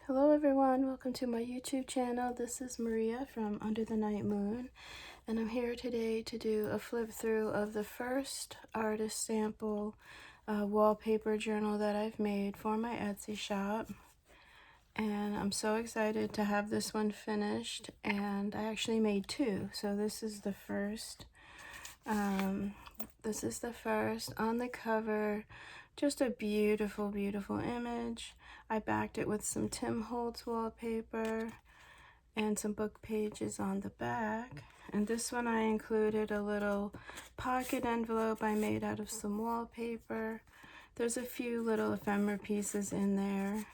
Hello everyone, welcome to my YouTube channel. This is Maria from Under the Night Moon, and I'm here today to do a flip through of the first artist sample wallpaper journal that I've made for my Etsy shop. And I'm so excited to have this one finished, and I actually made two. So this is the first. On the cover. Just a beautiful, beautiful image. I backed it with some Tim Holtz wallpaper and some book pages on the back. And this one I included a little pocket envelope I made out of some wallpaper. There's a few little ephemera pieces in there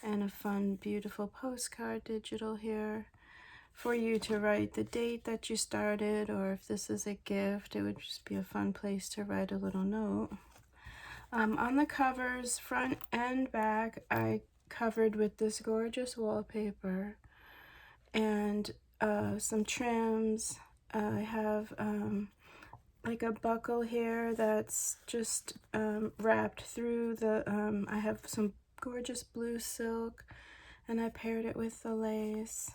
and a fun, beautiful postcard digital here for you to write the date that you started, or if this is a gift, it would just be a fun place to write a little note. On the covers, front and back, I covered with this gorgeous wallpaper and some trims. I have like a buckle here that's just wrapped through the, I have some gorgeous blue silk and I paired it with the lace.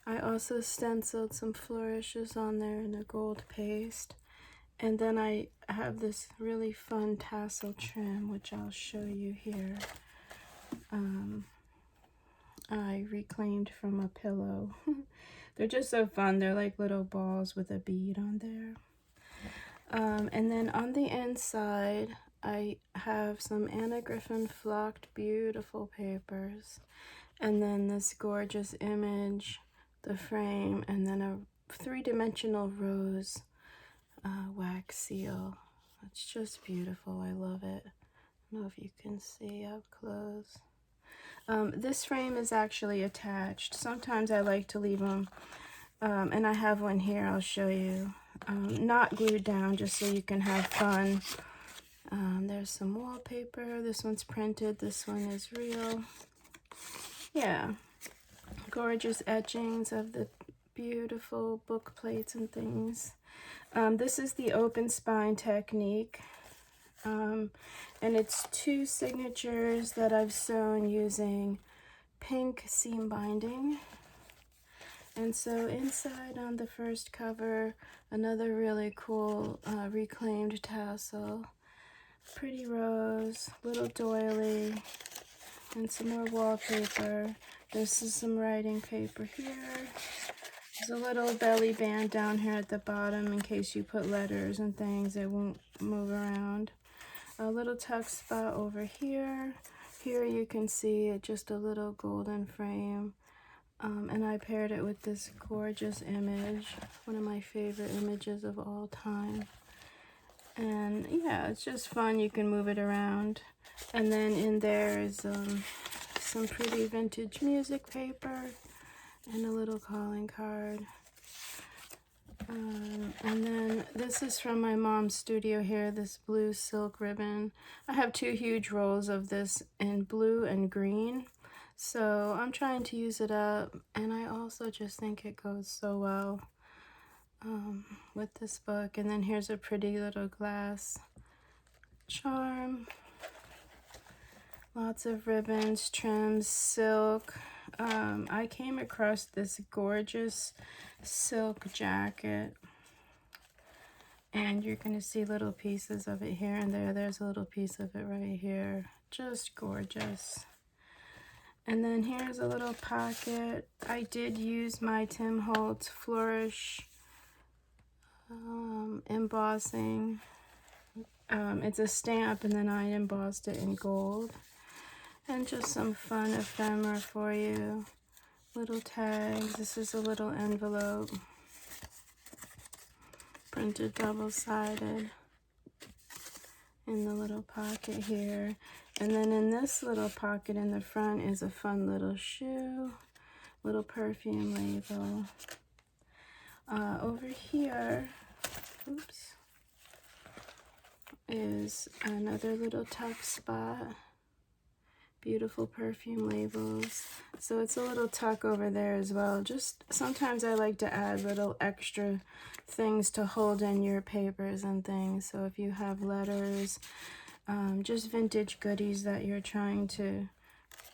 I also stenciled some flourishes on there in a gold paste. And then I have this really fun tassel trim, which I'll show you here. I reclaimed from a pillow. They're just so fun. They're like little balls with a bead on there. And then on the inside, I have some Anna Griffin flocked beautiful papers. And then this gorgeous image, the frame, and then a three-dimensional rose wax seal. It's just beautiful. I love it. I don't know if you can see up close. This frame is actually attached. Sometimes I like to leave them, and I have one here I'll show you, not glued down, just so you can have fun. There's some wallpaper. This one's printed. This one is real. Yeah, gorgeous etchings of the beautiful book plates and things. This is the open spine technique, and it's two signatures that I've sewn using pink seam binding. And so inside on the first cover, another really cool reclaimed tassel, pretty rose, little doily, and some more wallpaper. This is some writing paper here. There's a little belly band down here at the bottom in case you put letters and things, it won't move around. A little tuck spot over here. Here you can see just a little golden frame. And I paired it with this gorgeous image, one of my favorite images of all time. And yeah, it's just fun. You can move it around. And then in there is some pretty vintage music paper and a little calling card. And then this is from my mom's studio here, this blue silk ribbon. I have two huge rolls of this in blue and green, so I'm trying to use it up, and I also just think it goes so well with this book. And then here's a pretty little glass charm. Lots of ribbons, trims, silk. I came across this gorgeous silk jacket, and you're going to see little pieces of it here and there. There's a little piece of it right here. Just gorgeous. And then here's a little pocket. I did use my Tim Holtz Flourish embossing. It's a stamp, and then I embossed it in gold. And just some fun ephemera for you. Little tags. This is a little envelope. Printed double-sided. In the little pocket here. And then in this little pocket in the front is a fun little shoe. Little perfume label. Over here, oops, is another little tuck spot. Beautiful perfume labels. So it's a little tuck over there as well. Just sometimes I like to add little extra things to hold in your papers and things. So if you have letters, just vintage goodies that you're trying to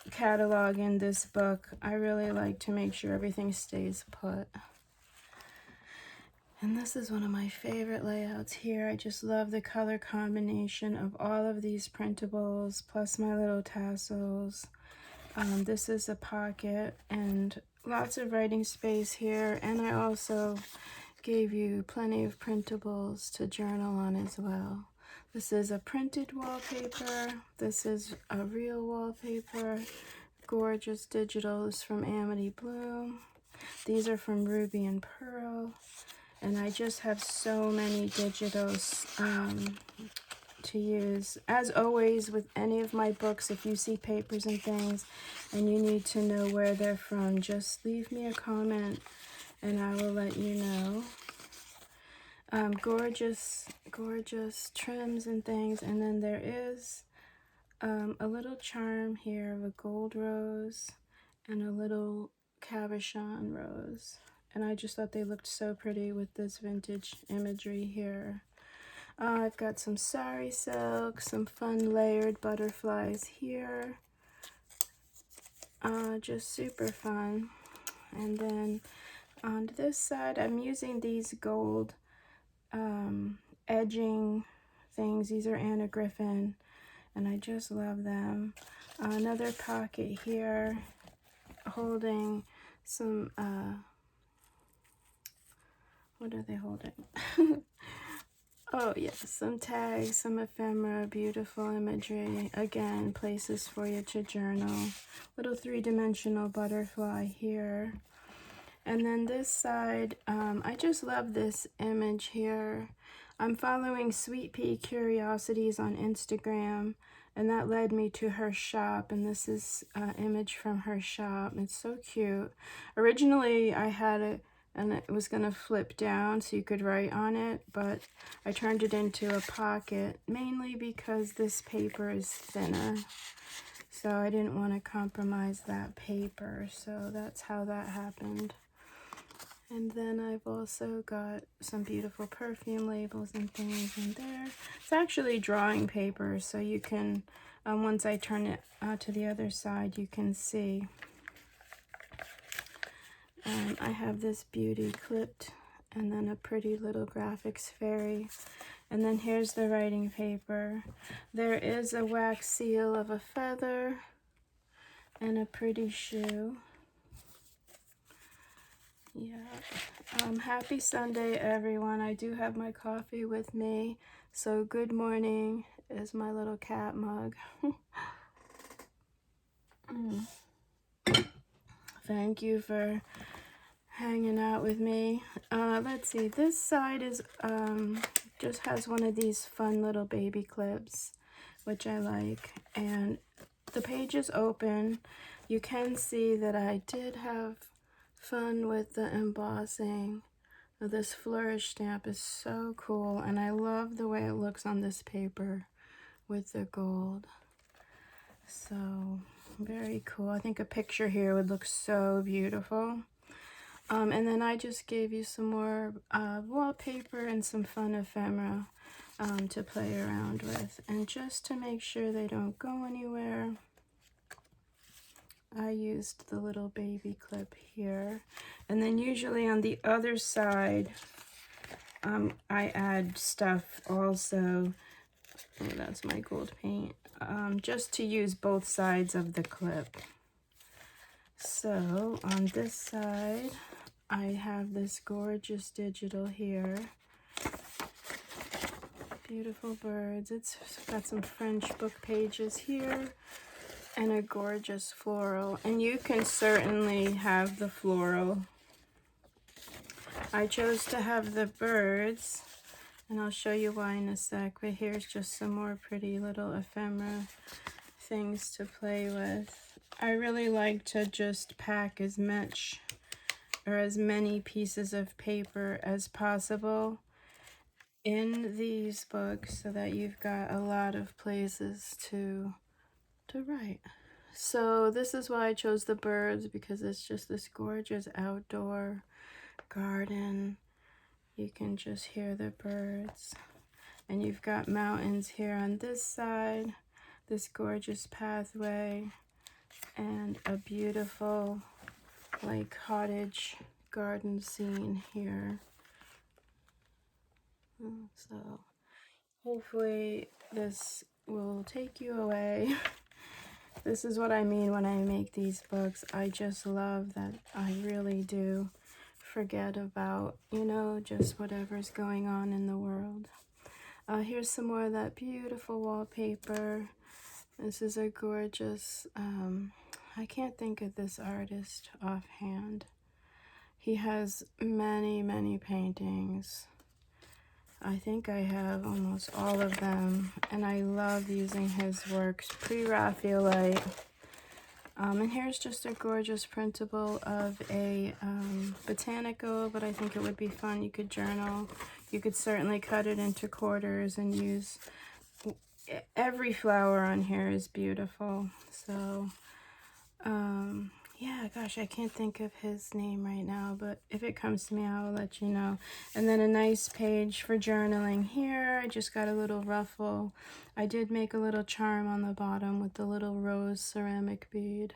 catalog in this book. I really like to make sure everything stays put. And this is one of my favorite layouts here. I just love the color combination of all of these printables, plus my little tassels. This is a pocket and lots of writing space here. And I also gave you plenty of printables to journal on as well. This is a printed wallpaper. This is a real wallpaper. Gorgeous digitals from Amity Bloom. These are from Ruby and Pearl. And I just have so many digitals to use. As always with any of my books, if you see papers and things and you need to know where they're from, just leave me a comment and I will let you know. Gorgeous, gorgeous trims and things. And then there is a little charm here of a gold rose and a little cabochon rose. And I just thought they looked so pretty with this vintage imagery here. I've got some sari silk, some fun layered butterflies here. Just super fun. And then on this side, I'm using these gold edging things. These are Anna Griffin, and I just love them. Another pocket here holding some, what are they holding? Oh yes, some tags, some ephemera, beautiful imagery. Again, places for you to journal. Little three-dimensional butterfly here. And then this side, I just love this image here. I'm following Sweet Pea Curiosities on Instagram, and that led me to her shop, and this is an image from her shop. It's so cute. Originally, I had it, and it was going to flip down so you could write on it, but I turned it into a pocket, mainly because this paper is thinner. So I didn't want to compromise that paper, so that's how that happened. And then I've also got some beautiful perfume labels and things in there. It's actually drawing paper, so you can, once I turn it to the other side, you can see. I have this beauty clipped, and then a pretty little graphics fairy. And then here's the writing paper. There is a wax seal of a feather and a pretty shoe. Yeah. Happy Sunday, everyone. I do have my coffee with me. So good morning is my little cat mug. Thank you for hanging out with me. Let's see. This side is just has one of these fun little baby clips, which I like. And the page is open. You can see that I did have fun with the embossing. This flourish stamp is so cool, and I love the way it looks on this paper with the gold. So very cool. I think a picture here would look so beautiful. And then I just gave you some more wallpaper and some fun ephemera to play around with. And just to make sure they don't go anywhere, I used the little baby clip here. And then usually on the other side, I add stuff also. Oh, that's my gold paint. Just to use both sides of the clip. So on this side, I have this gorgeous digital here. Beautiful birds. It's got some French book pages here. And a gorgeous floral, and you can certainly have the floral. I chose to have the birds, and I'll show you why in a sec, but here's just some more pretty little ephemera things to play with. I really like to just pack as much or as many pieces of paper as possible in these books so that you've got a lot of places to write. So this is why I chose the birds, because it's just this gorgeous outdoor garden. You can just hear the birds. And you've got mountains here on this side, this gorgeous pathway, and a beautiful like cottage garden scene here. So hopefully this will take you away. This is what I mean when I make these books. I just love that I really do forget about, you know, just whatever's going on in the world. Here's some more of that beautiful wallpaper. This is a gorgeous, I can't think of this artist offhand. He has many, many paintings. I think I have almost all of them, and I love using his works, pre-Raphaelite. And here's just a gorgeous printable of a botanical, but I think it would be fun. You could journal. You could certainly cut it into quarters and use, every flower on here is beautiful. So, yeah, gosh, I can't think of his name right now, but if it comes to me, I will let you know. And then a nice page for journaling here. I just got a little ruffle. I did make a little charm on the bottom with the little rose ceramic bead.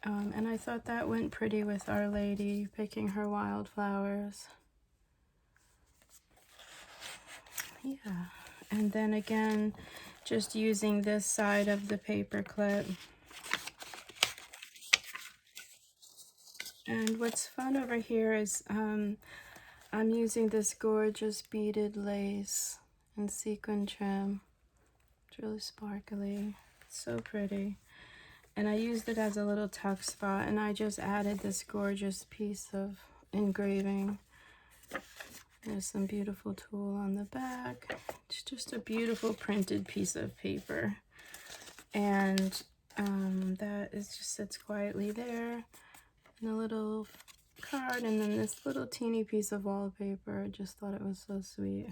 And I thought that went pretty with Our Lady picking her wildflowers. Yeah, and then again, just using this side of the paper clip. And what's fun over here is I'm using this gorgeous beaded lace and sequin trim. It's really sparkly. It's so pretty. And I used it as a little tuck spot, and I just added this gorgeous piece of engraving. There's some beautiful tulle on the back. It's just a beautiful printed piece of paper. And that is just sits quietly there. And a little card, and then this little teeny piece of wallpaper. I just thought it was so sweet.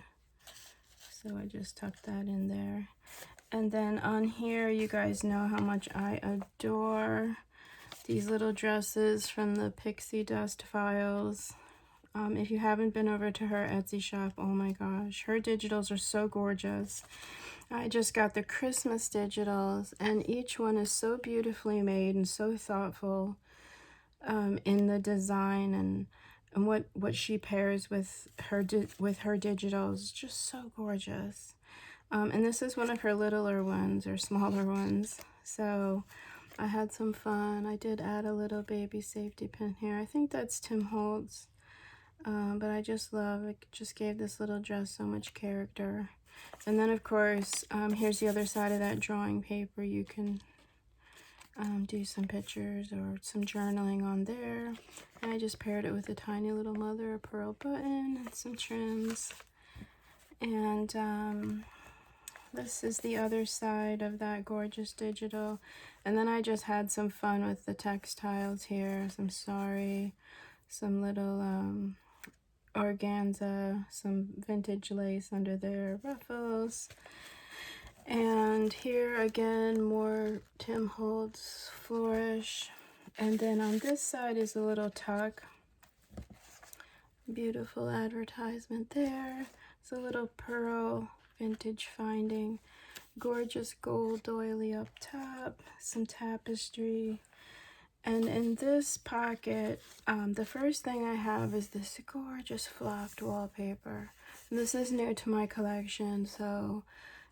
So I just tucked that in there. And then on here, you guys know how much I adore these little dresses from the Pixie Dust Files. If you haven't been over to her Etsy shop, oh my gosh, her digitals are so gorgeous. I just got the Christmas digitals, and each one is so beautifully made and so thoughtful in the design, and what she pairs with her digitals, just so gorgeous. And this is one of her littler ones, or smaller ones. So I had some fun. I did add a little baby safety pin here. I think that's Tim Holtz. But I just love it. Just gave this little dress so much character. And then of course, here's the other side of that drawing paper. You can do some pictures or some journaling on there. And I just paired it with a tiny little mother of pearl button and some trims. And this is the other side of that gorgeous digital. And then I just had some fun with the textiles here. Some sari, some little organza, some vintage lace under there, ruffles. And here again, more Tim Holtz flourish. And then on this side is a little tuck. Beautiful advertisement there. It's a little pearl vintage finding. Gorgeous gold doily up top. Some tapestry. And in this pocket, the first thing I have is this gorgeous flocked wallpaper. This is new to my collection, so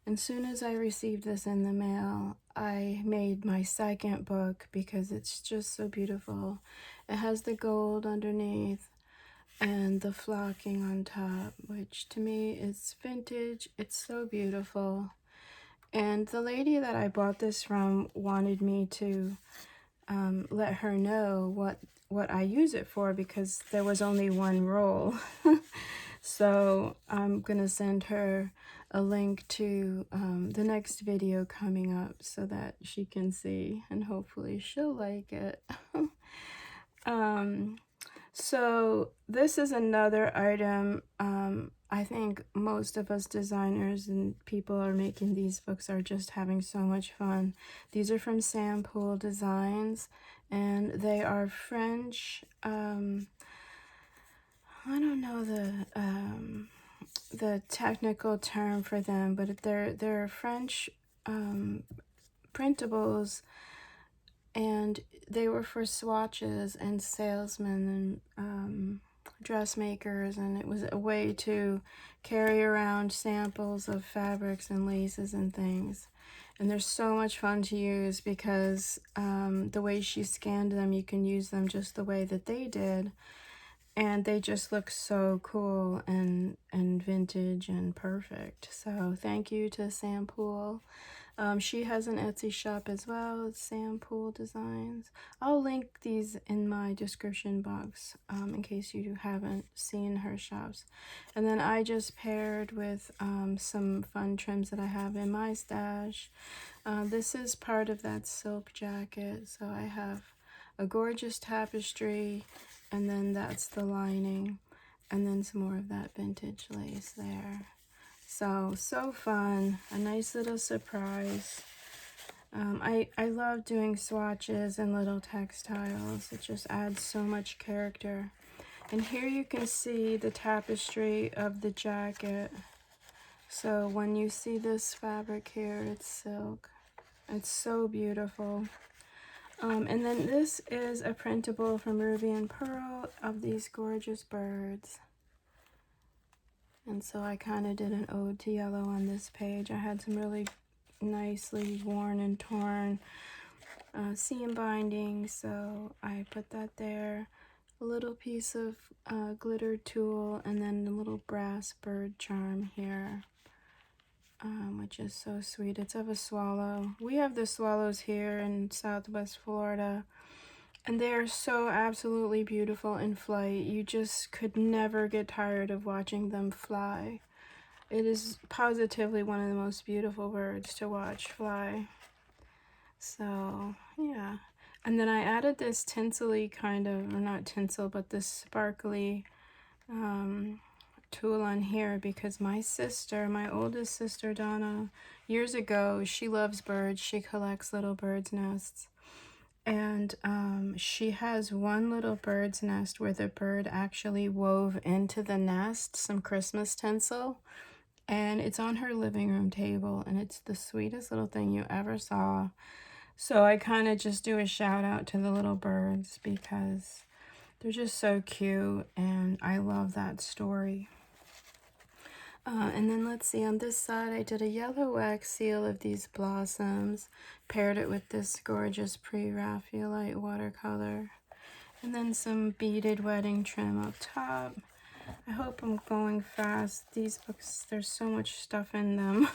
as soon as I received this in the mail, I made my second book because it's just so beautiful. It has the gold underneath and the flocking on top, which to me is vintage. It's so beautiful. And the lady that I bought this from wanted me to let her know what I use it for, because there was only one roll. So I'm gonna send her a link to the next video coming up so that she can see, and hopefully she'll like it. So this is another item. I think most of us designers and people are making these books are just having so much fun. These are from Sampool Designs, and they are French. I don't know the technical term for them, but they're French printables, and they were for swatches and salesmen and dressmakers, and it was a way to carry around samples of fabrics and laces and things. And they're so much fun to use because the way she scanned them, you can use them just the way that they did, and they just look so cool and vintage and perfect. So thank you to Sam Poole. She has an Etsy shop as well, Sam Poole Designs. I'll link these in my description box in case you haven't seen her shops. And then I just paired with some fun trims that I have in my stash. This is part of that silk jacket, so I have a gorgeous tapestry, and then that's the lining, and then some more of that vintage lace there. So fun, a nice little surprise. I love doing swatches and little textiles. It just adds so much character. And here you can see the tapestry of the jacket. So when you see this fabric here, it's silk. It's so beautiful. And then this is a printable from Ruby and Pearl of these gorgeous birds. And so I kind of did an ode to yellow on this page. I had some really nicely worn and torn seam binding, so I put that there. A little piece of glitter tulle, and then a little brass bird charm here, which is so sweet. It's of a swallow. We have the swallows here in Southwest Florida, and they are so absolutely beautiful in flight. You just could never get tired of watching them fly. It is positively one of the most beautiful birds to watch fly. So, yeah. And then I added this tinsely kind of, or not tinsel, but this sparkly tulle on here because my sister, my oldest sister, Donna, years ago, she loves birds. She collects little birds' nests. And she has one little bird's nest where the bird actually wove into the nest some Christmas tinsel. And it's on her living room table, and it's the sweetest little thing you ever saw. So I kind of just do a shout out to the little birds because they're just so cute, and I love that story. And then let's see, on this side I did a yellow wax seal of these blossoms, paired it with this gorgeous pre-Raphaelite watercolor, and then some beaded wedding trim up top. I hope I'm going fast. These books, there's so much stuff in them.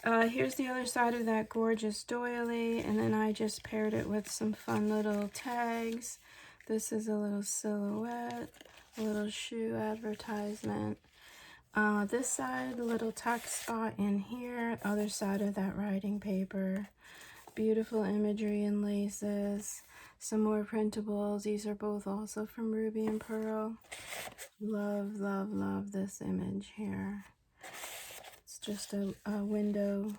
Here's the other side of that gorgeous doily, and then I just paired it with some fun little tags. This is a little silhouette, a little shoe advertisement. This side, a little tuck spot in here, other side of that writing paper. Beautiful imagery and laces. Some more printables. These are both also from Ruby and Pearl. Love, love, love this image here. It's just a window.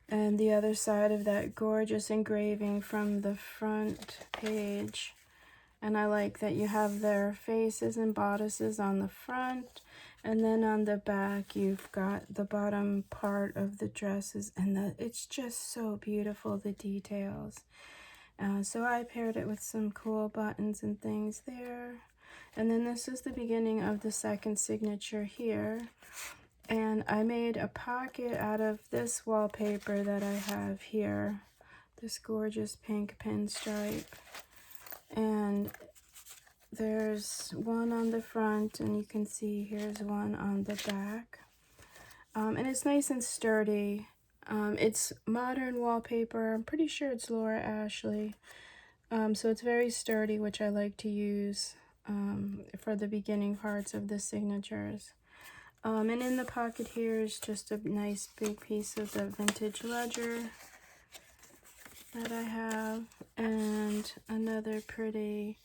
And the other side of that gorgeous engraving from the front page. And I like that you have their faces and bodices on the front, and then on the back you've got the bottom part of the dresses, and it's just so beautiful, the details. So I paired it with some cool buttons and things there. And then this is the beginning of the second signature here. And I made a pocket out of this wallpaper that I have here, this gorgeous pink pinstripe. And there's one on the front, and you can see here's one on the back. And it's nice and sturdy. It's modern wallpaper. I'm pretty sure it's Laura Ashley. So it's very sturdy, which I like to use for the beginning parts of the signatures. And in the pocket here is just a nice big piece of the vintage ledger that I have, and another pretty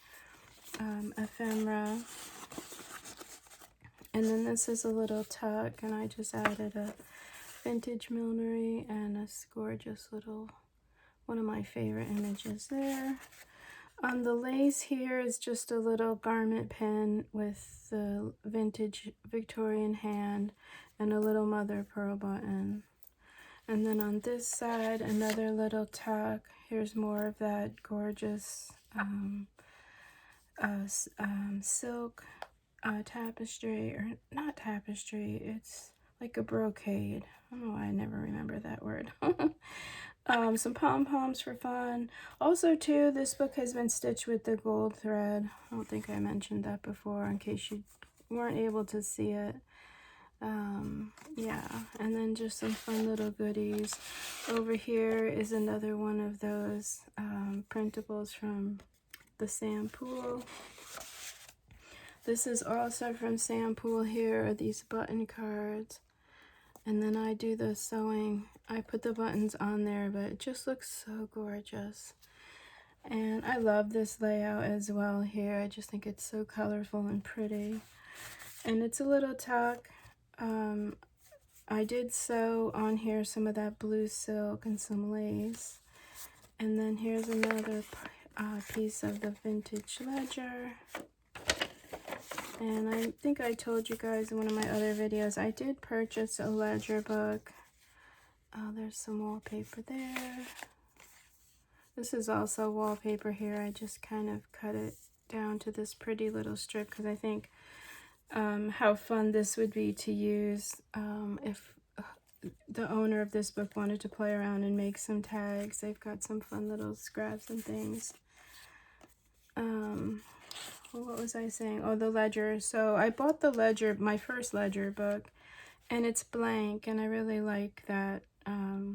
ephemera. And then this is a little tuck, and I just added a vintage millinery and a gorgeous little, one of my favorite images there. On the lace here is just a little garment pin with the vintage Victorian hand and a little mother of pearl button. And then on this side, another little tuck. Here's more of that gorgeous silk tapestry, or not tapestry, it's like a brocade. I don't know why I never remember that word. Some pom-poms for fun. Also too, this book has been stitched with the gold thread. I don't think I mentioned that before in case you weren't able to see it. Yeah, and then just some fun little goodies. Over here is another one of those printables from the Sampool. This is also from Sampool. Here are these button cards. And then I do the sewing. I put the buttons on there, but it just looks so gorgeous. And I love this layout as well here. I just think it's so colorful and pretty. And it's a little tuck. I did sew on here some of that blue silk and some lace. And then here's another piece of the vintage ledger. And I think I told you guys in one of my other videos, I did purchase a ledger book. There's some wallpaper there. This is also wallpaper here. I just kind of cut it down to this pretty little strip because I think how fun this would be to use if the owner of this book wanted to play around and make some tags. They've got some fun little scraps and things. What was I saying? Oh, the ledger. So I bought the ledger, my first ledger book, and it's blank, and I really like that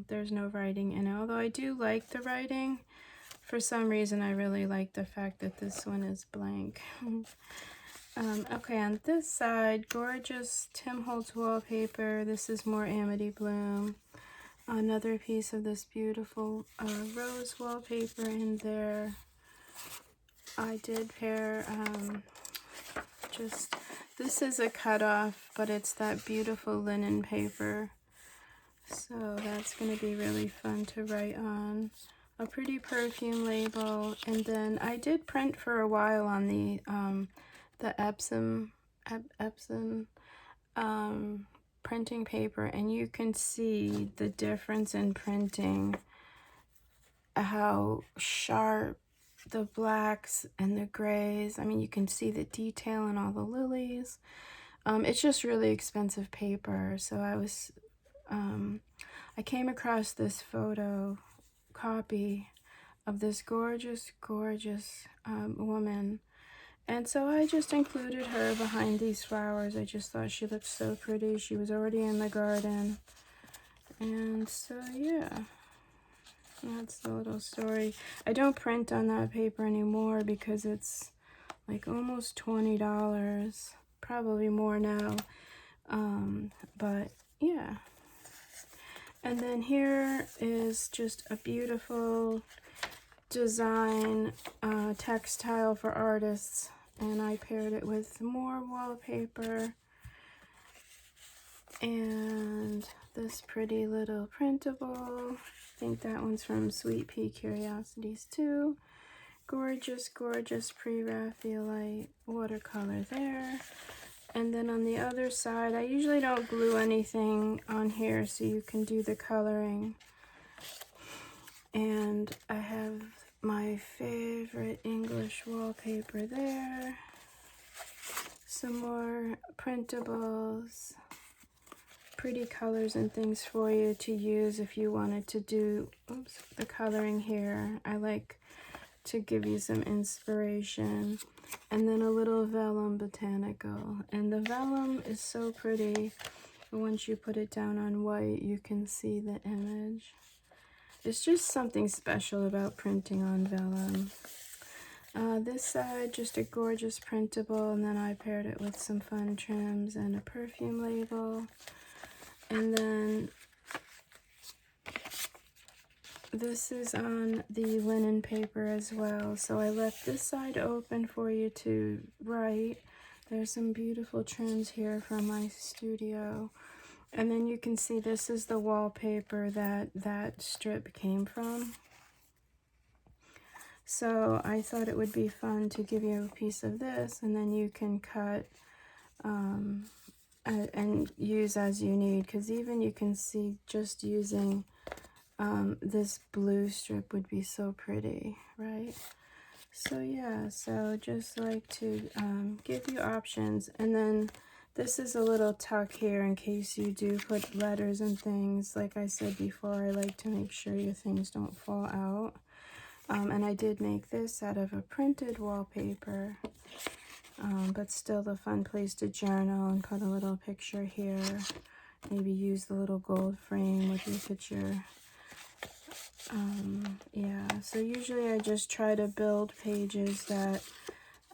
there's no writing in it. Although I do like the writing, for some reason I really like the fact that this one is blank. Okay, on this side, gorgeous Tim Holtz wallpaper. This is more Amity Bloom. Another piece of this beautiful rose wallpaper in there. I did pair this is a cutoff, but it's that beautiful linen paper. So that's going to be really fun to write on. A pretty perfume label. And then I did print for a while on the Epsom printing paper, and you can see the difference in printing, how sharp the blacks and the grays. I mean, you can see the detail in all the lilies. It's just really expensive paper. So I came across this photo copy of this gorgeous woman, and so I just included her behind these flowers. I just thought she looked so pretty. She was already in the garden, and so yeah. That's the little story. I don't print on that paper anymore because it's like almost $20, probably more now. But yeah. And then here is just a beautiful design textile for artists, and I paired it with more wallpaper and this pretty little printable. I think that one's from Sweet Pea Curiosities too. Gorgeous pre-Raphaelite watercolor there. And then on the other side, I usually don't glue anything on here so you can do the coloring. And I have my favorite English wallpaper there. Some more printables. Pretty colors and things for you to use if you wanted to do the coloring here. I like to give you some inspiration. And then a little vellum botanical. And the vellum is so pretty. Once you put it down on white, you can see the image. It's just something special about printing on vellum. This side, just a gorgeous printable, and then I paired it with some fun trims and a perfume label. And then this is on the linen paper as well. So I left this side open for you to write. There's some beautiful trims here from my studio. And then you can see this is the wallpaper that strip came from. So I thought it would be fun to give you a piece of this, and then you can cut and use as you need, because even you can see just using this blue strip would be so pretty, right? So yeah, so just like to give you options. And then this is a little tuck here in case you do put letters and things. Like I said before, I like to make sure your things don't fall out. And I did make this out of a printed wallpaper, but still a fun place to journal and put a little picture here. Maybe use the little gold frame with your picture. Yeah, so usually I just try to build pages that,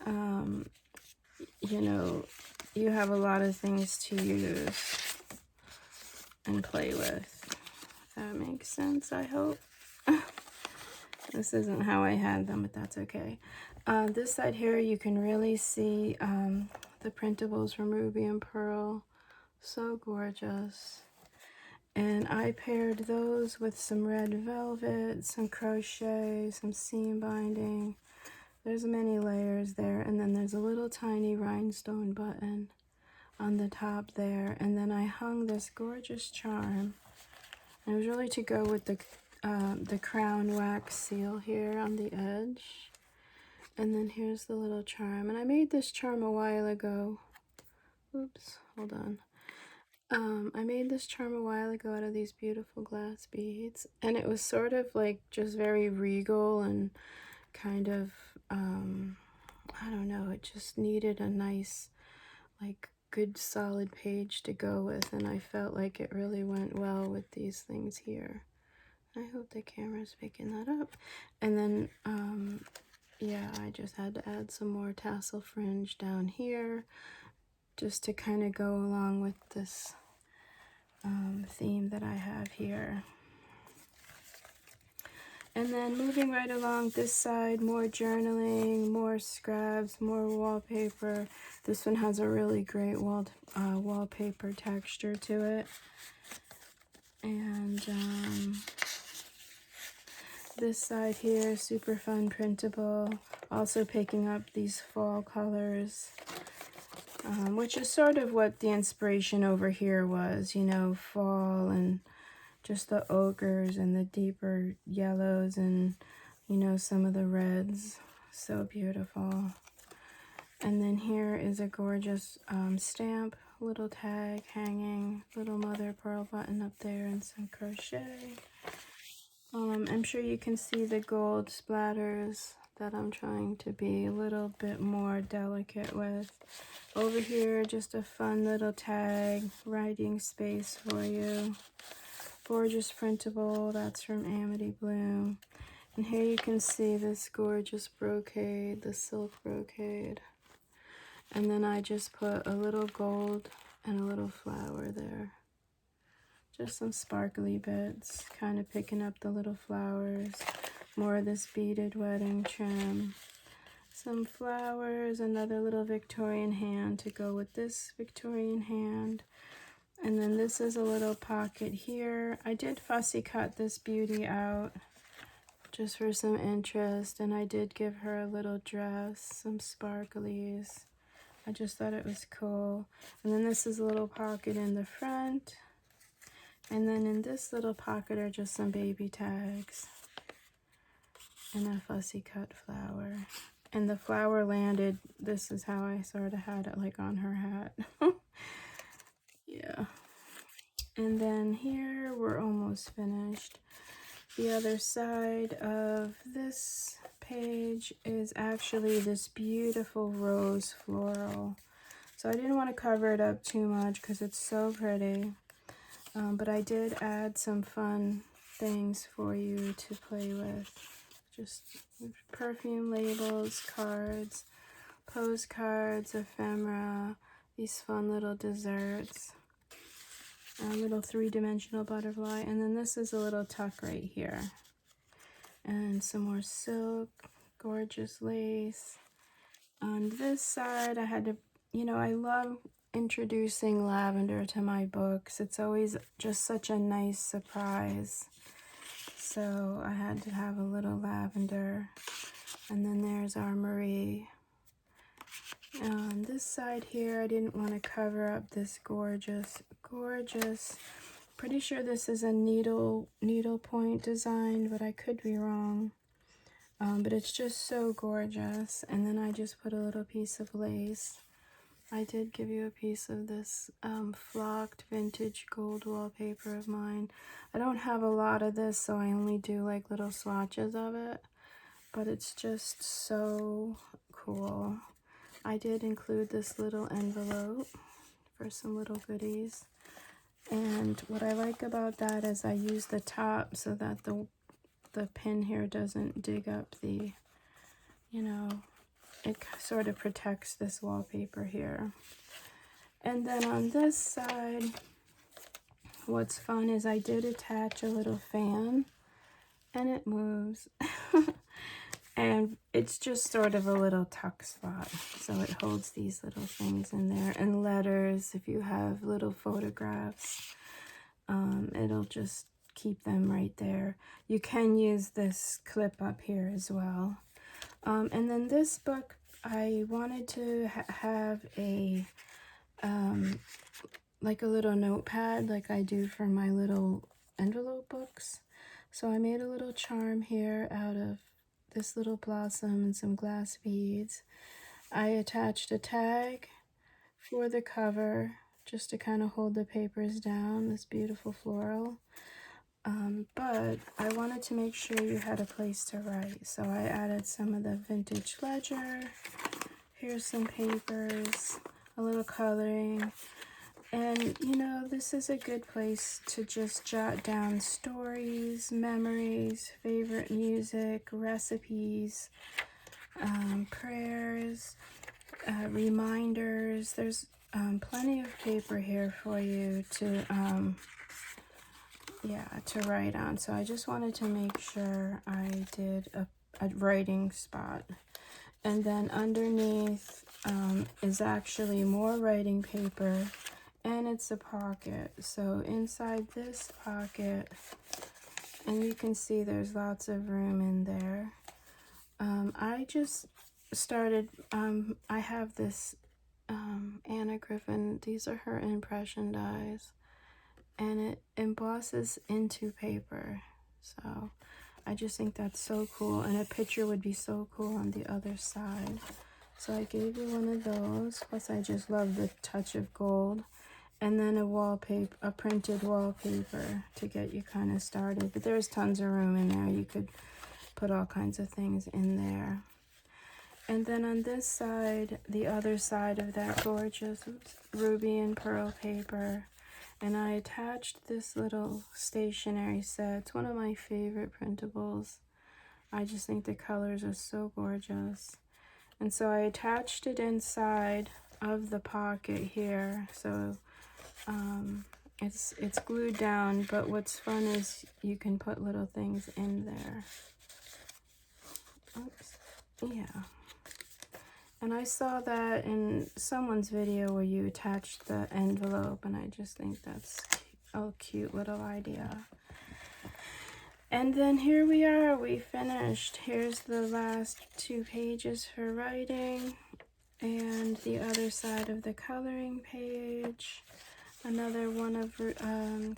you know, you have a lot of things to use and play with. If that makes sense, I hope. This isn't how I had them, but that's okay. This side here, you can really see the printables from Ruby and Pearl. So gorgeous. And I paired those with some red velvet, some crochet, some seam binding. There's many layers there. And then there's a little tiny rhinestone button on the top there. And then I hung this gorgeous charm. And it was really to go with the crown wax seal here on the edge. And then here's the little charm. And I made this charm a while ago. Oops, hold on. I made this charm a while ago out of these beautiful glass beads, and it was sort of like just very regal and kind of, I don't know, it just needed a nice, like, good solid page to go with, and I felt like it really went well with these things here. I hope the camera's picking that up. And then, yeah, I just had to add some more tassel fringe down here just to kind of go along with this theme that I have here. And then moving right along this side, more journaling, more scraps, more wallpaper. This one has a really great wallpaper texture to it. And this side here, super fun printable. Also picking up these fall colors. Which is sort of what the inspiration over here was, you know, fall and just the ochres and the deeper yellows and, you know, some of the reds. So beautiful. And then here is a gorgeous stamp, little tag hanging, little mother of pearl button up there and some crochet. I'm sure you can see the gold splatters that I'm trying to be a little bit more delicate with. Over here, just a fun little tag, writing space for you. Gorgeous printable, that's from Amity Bloom. And here you can see this gorgeous brocade, the silk brocade. And then I just put a little gold and a little flower there. Just some sparkly bits, kind of picking up the little flowers. More of this beaded wedding trim. Some flowers, another little Victorian hand to go with this Victorian hand. And then this is a little pocket here. I did fussy cut this beauty out just for some interest, and I did give her a little dress, some sparklies. I just thought it was cool. And then this is a little pocket in the front. And then in this little pocket are just some baby tags and a fussy cut flower. And the flower landed, this is how I sort of had it, like on her hat. Yeah. And then here we're almost finished. The other side of this page is actually this beautiful rose floral. So I didn't want to cover it up too much because it's so pretty. But I did add some fun things for you to play with. Just perfume labels, cards, postcards, ephemera, these fun little desserts, a little three-dimensional butterfly, and then this is a little tuck right here. And some more silk, gorgeous lace. On this side, I had to, you know, I love introducing lavender to my books. It's always just such a nice surprise. So I had to have a little lavender. And then there's our Marie. On this side here, I didn't want to cover up this gorgeous, pretty sure this is a needle point design, but I could be wrong. But it's just so gorgeous. And then I just put a little piece of lace. I did give you a piece of this flocked vintage gold wallpaper of mine. I don't have a lot of this, so I only do like little swatches of it, but it's just so cool. I did include this little envelope for some little goodies. And what I like about that is I use the top so that the pin here doesn't dig up the, you know, it sort of protects this wallpaper here. And then on this side, what's fun is I did attach a little fan, and it moves. And it's just sort of a little tuck spot, so it holds these little things in there, and letters. If you have little photographs, it'll just keep them right there. You can use this clip up here as well. And then this book, I wanted to have a like a little notepad like I do for my little envelope books. So I made a little charm here out of this little blossom and some glass beads. I attached a tag for the cover just to kind of hold the papers down, this beautiful floral. But I wanted to make sure you had a place to write, so I added some of the vintage ledger. Here's some papers, a little coloring, and you know, this is a good place to just jot down stories, memories, favorite music, recipes, prayers, reminders. There's plenty of paper here for you to write on. So I just wanted to make sure I did a writing spot. And then underneath is actually more writing paper, and it's a pocket. So inside this pocket, and you can see there's lots of room in there. I just started, I have this Anna Griffin, these are her impression dies, and it embosses into paper. So I just think that's so cool, and a picture would be so cool on the other side. So I gave you one of those, plus I just love the touch of gold. And then a printed wallpaper to get you kind of started. But there's tons of room in there. You could put all kinds of things in there. And then on this side, the other side of that gorgeous ruby and pearl paper, and I attached this little stationery set. It's one of my favorite printables. I just think the colors are so gorgeous. And so I attached it inside of the pocket here. So it's glued down, but what's fun is you can put little things in there. Oops. Yeah. And I saw that in someone's video where you attached the envelope, and I just think that's a cute little idea. And then here we are, we finished. Here's the last 2 pages for writing, and the other side of the coloring page. Another one of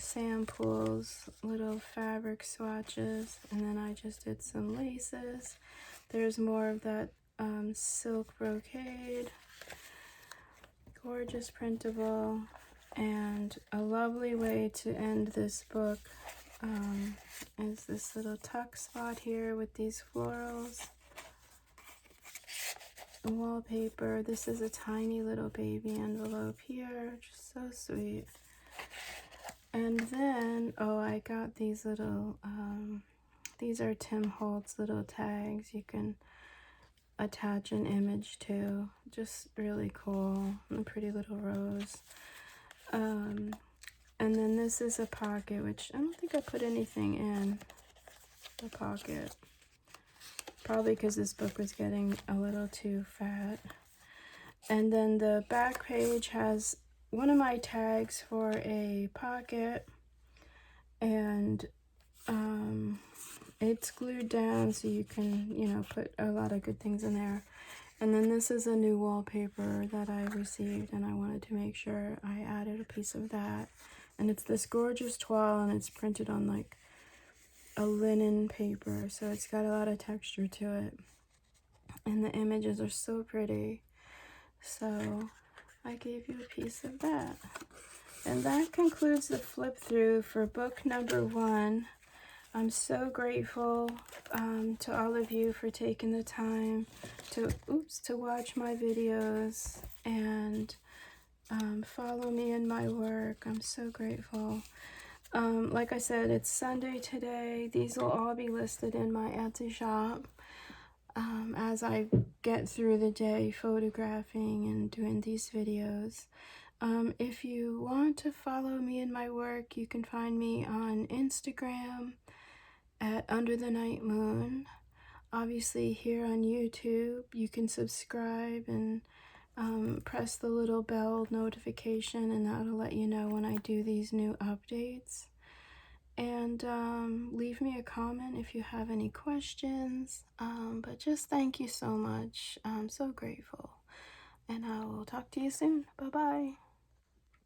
samples, little fabric swatches, and then I just did some laces. There's more of that silk brocade, gorgeous printable, and a lovely way to end this book is this little tuck spot here with these florals. Wallpaper. This is a tiny little baby envelope here, just so sweet. And then, oh, I got these little, these are Tim Holtz little tags you can attach an image to. Just really cool. And a pretty little rose. And then this is a pocket, which I don't think I put anything in the pocket. Probably because this book was getting a little too fat. And then the back page has one of my tags for a pocket, and It's glued down so you can, you know, put a lot of good things in there. And then this is a new wallpaper that I received, and I wanted to make sure I added a piece of that. And it's this gorgeous toile, and it's printed on like a linen paper, so it's got a lot of texture to it. And the images are so pretty. So I gave you a piece of that. And that concludes the flip through for book number 1. I'm so grateful to all of you for taking the time to watch my videos and follow me in my work. I'm so grateful. Like I said, it's Sunday today. These will all be listed in my Etsy shop as I get through the day photographing and doing these videos. If you want to follow me in my work, you can find me on Instagram at Under the Night Moon. Obviously here on YouTube, you can subscribe and press the little bell notification, and that'll let you know when I do these new updates. And leave me a comment if you have any questions. But just thank you so much. I'm so grateful. And I will talk to you soon. Bye-bye.